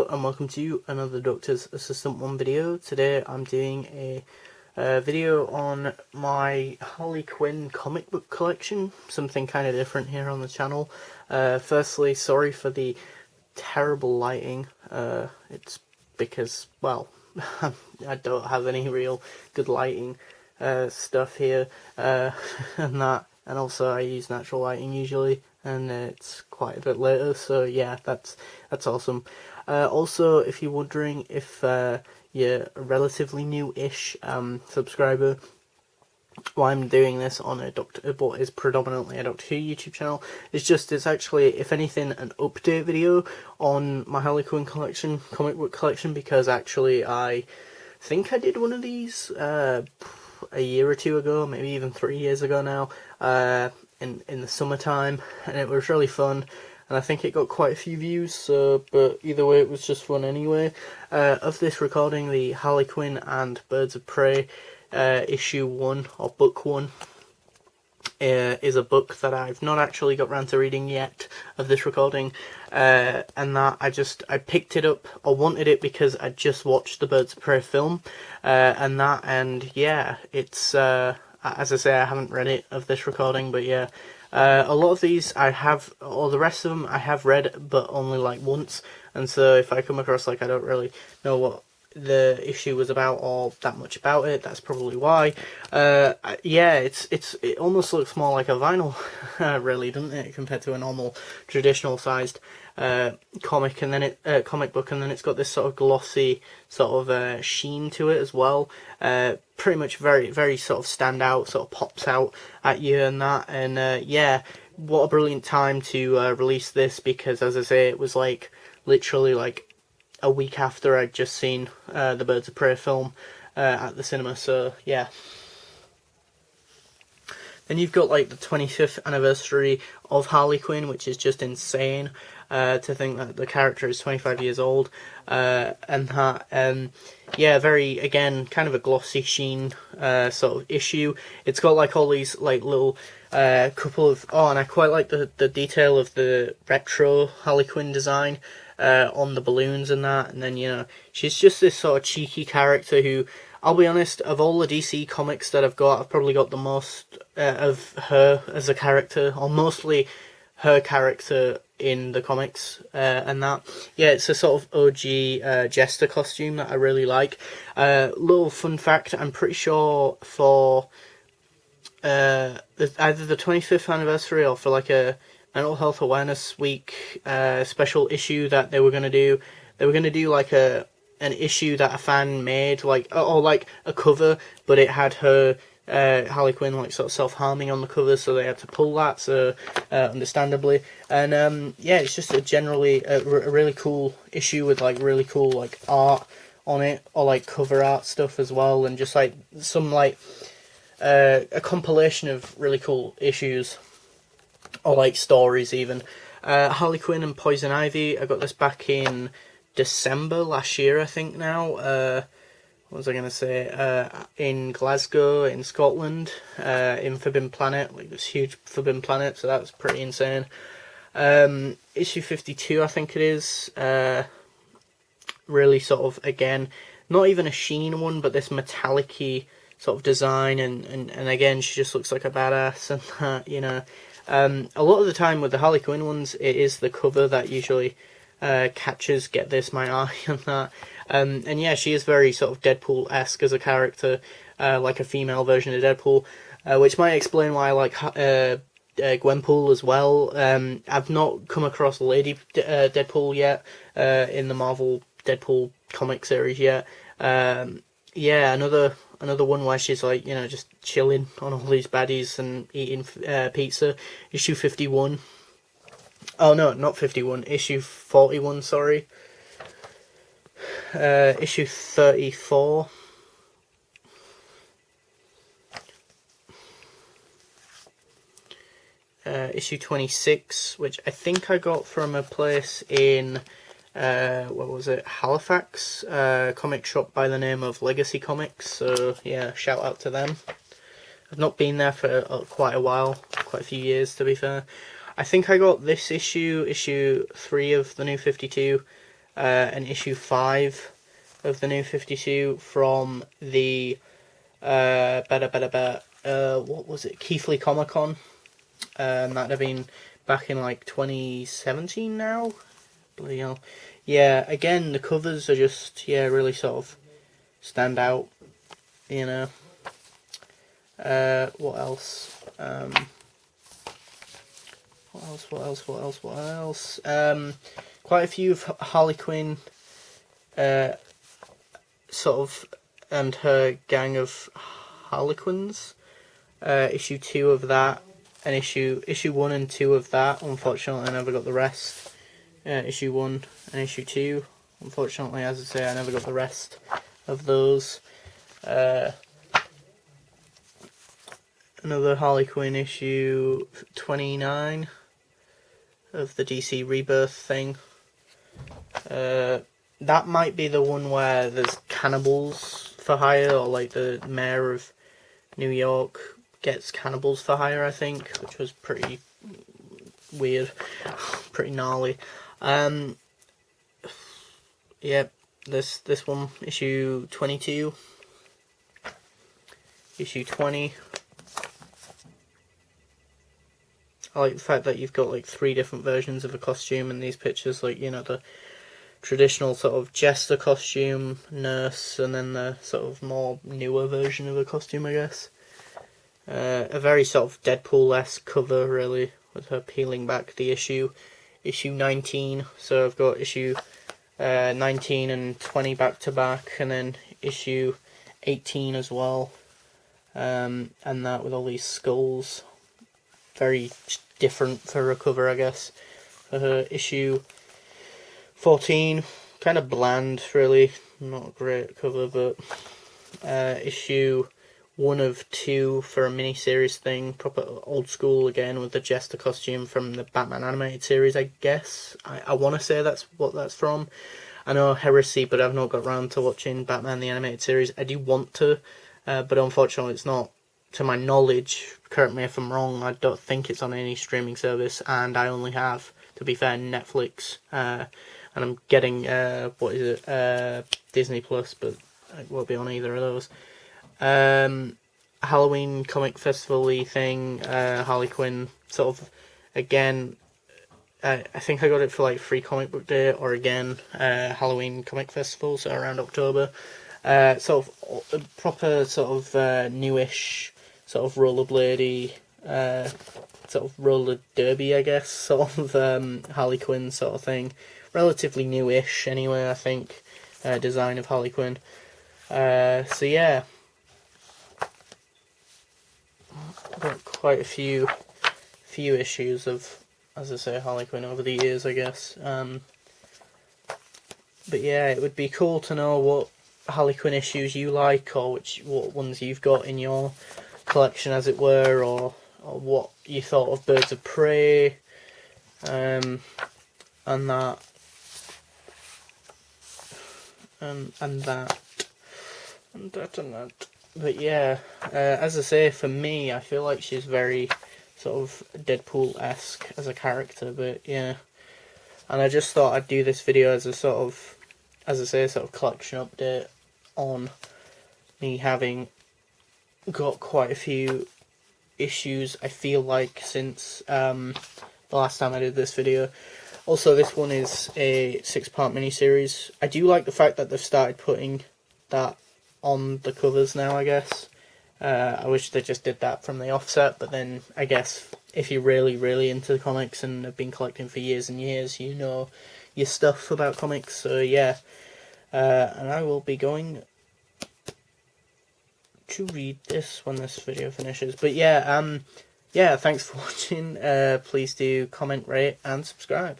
Hello and welcome to another Doctor's Assistant 1 video. Today I'm doing a video on my Harley Quinn comic book collection, something kind of different here on the channel. Firstly, sorry for the terrible lighting. It's because, well, I don't have any real good lighting stuff here, and also I use natural lighting usually, and it's quite a bit later, so yeah, that's awesome. Also, if you're wondering if you're a relatively new-ish subscriber, why I'm doing this on what is predominantly a Doctor Who YouTube channel, it's actually, if anything, an update video on my Harley Quinn collection, comic book collection, because actually I think I did one of these a year or two ago, maybe even 3 years ago now, in the summertime, and it was really fun, and I think it got quite a few views, so, but either way it was just fun anyway. Of this recording, the Harley Quinn and Birds of Prey issue 1, or book 1, is a book that I've not actually got round to reading yet of this recording, and that I picked it up, or wanted it, because I just watched the Birds of Prey film, and yeah, it's, as I say, I haven't read it of this recording, but yeah, a lot of these I have, or the rest of them I have read, but only like once, and so if I come across like I don't really know what the issue was about or that much about it, that's probably why. Yeah, it almost looks more like a vinyl, really, doesn't it, compared to a normal traditional sized comic book, and then it's got this sort of glossy sort of sheen to it as well. Pretty much very sort of stand out, sort of pops out at you and that, and yeah, what a brilliant time to release this, because as I say, it was like literally like a week after I'd just seen the Birds of Prey film at the cinema, so yeah. Then you've got like the 25th anniversary of Harley Quinn, which is just insane to think that the character is 25 years old, and that, yeah, very, again, kind of a glossy sheen sort of issue. It's got like all these like little couple of, and I quite like the detail of the retro Harley Quinn design on the balloons and that, and then, you know, she's just this sort of cheeky character who, I'll be honest, of all the DC comics that I've got, I've probably got the most of her as a character, or mostly her character in the comics, and that. Yeah, it's a sort of OG Jester costume that I really like. Little fun fact, I'm pretty sure for either the 25th anniversary or for like a Mental Health Awareness Week special issue that they were going to do like an issue that a fan made, like, or like a cover, but it had her Harley Quinn like sort of self-harming on the cover, so they had to pull that, so understandably. And yeah, it's just a generally a really cool issue with like really cool like art on it, or like cover art stuff as well, and just like some like a compilation of really cool issues, or like stories even. Harley Quinn and Poison Ivy, I got this back in December last year, I think now. What was I going to say? In Glasgow, in Scotland, in Forbidden Planet, like this huge Forbidden Planet, so that was pretty insane. Issue 52, I think it is. Really sort of, again, not even a sheen one, but this metallic-y sort of design, and again, she just looks like a badass, and that, you know. A lot of the time with the Harley Quinn ones, it is the cover that usually catches, get this, my eye, and that. And yeah, she is very sort of Deadpool-esque as a character, like a female version of Deadpool, which might explain why I like Gwenpool as well. I've not come across Lady Deadpool yet in the Marvel Deadpool comic series yet. Yeah, another one where she's like, you know, just chilling on all these baddies and eating pizza. Issue 51. Oh no, not 51. Issue 41. Sorry. Issue 34. Issue 26, which I think I got from a place in what was it, Halifax, comic shop by the name of Legacy Comics, so yeah, shout out to them. I've not been there for quite a while, quite a few years to be fair. I think I got this issue 3 of the new 52, an issue 5 of the New 52 from the what was it, Keighley Comic Con, and that'd have been back in like 2017 now. Bloody hell. Yeah, again, the covers are just, yeah, really sort of stand out, you know. What else? What else? Quite a few of Harley Quinn, sort of, and her gang of Harlequins. Issue 2 of that, and issue 1 and 2 of that. Unfortunately, I never got the rest. Issue 1 and issue 2. Unfortunately, as I say, I never got the rest of those. Another Harley Quinn issue 29 of the DC Rebirth thing. That might be the one where there's cannibals for hire, or like the mayor of New York gets cannibals for hire, I think, which was pretty weird, pretty gnarly. Yeah, this one, issue 22, issue 20. I like the fact that you've got like 3 different versions of a costume in these pictures, like, you know, the traditional sort of jester costume, nurse, and then the sort of more newer version of a costume, I guess. A very sort of Deadpool-esque cover, really, with her peeling back the issue 19. So I've got issue 19 and 20 back to back, and then issue 18 as well, and that with all these skulls. Very different for a cover, I guess. For her issue 14, kind of bland, really, not a great cover, but issue 1 of 2 for a mini-series thing, proper old school again, with the Jester costume from the Batman animated series, I guess. I want to say that's what that's from. I know heresy, but I've not got round to watching Batman the animated series. I do want to, but unfortunately it's not, to my knowledge, correct me if I'm wrong, I don't think it's on any streaming service, and I only have, to be fair, Netflix, and I'm getting, Disney Plus, but it won't be on either of those. Halloween comic festival-y thing, Harley Quinn, sort of, again, I think I got it for like Free Comic Book Day, or again, Halloween comic festival, so around October. Sort of proper sort of newish, sort of rollerblady, sort of roller derby, I guess, sort of Harley Quinn sort of thing. Relatively newish, anyway, I think, design of Harley Quinn. So yeah, got quite a few issues of, as I say, Harley Quinn over the years, I guess. But yeah, it would be cool to know what Harley Quinn issues you like, or what ones you've got in your collection, as it were, or what you thought of Birds of Prey, and that. But yeah, as I say, for me, I feel like she's very sort of Deadpool-esque as a character, but yeah. And I just thought I'd do this video as a sort of, as I say, sort of collection update on me having got quite a few issues, I feel like, since the last time I did this video. Also, this one is a 6-part miniseries. I do like the fact that they've started putting that on the covers now, I guess. I wish they just did that from the offset, but then I guess if you're really, really into the comics and have been collecting for years and years, you know your stuff about comics, so yeah. And I will be going to read this when this video finishes. But yeah, yeah, thanks for watching. Please do comment, rate, and subscribe.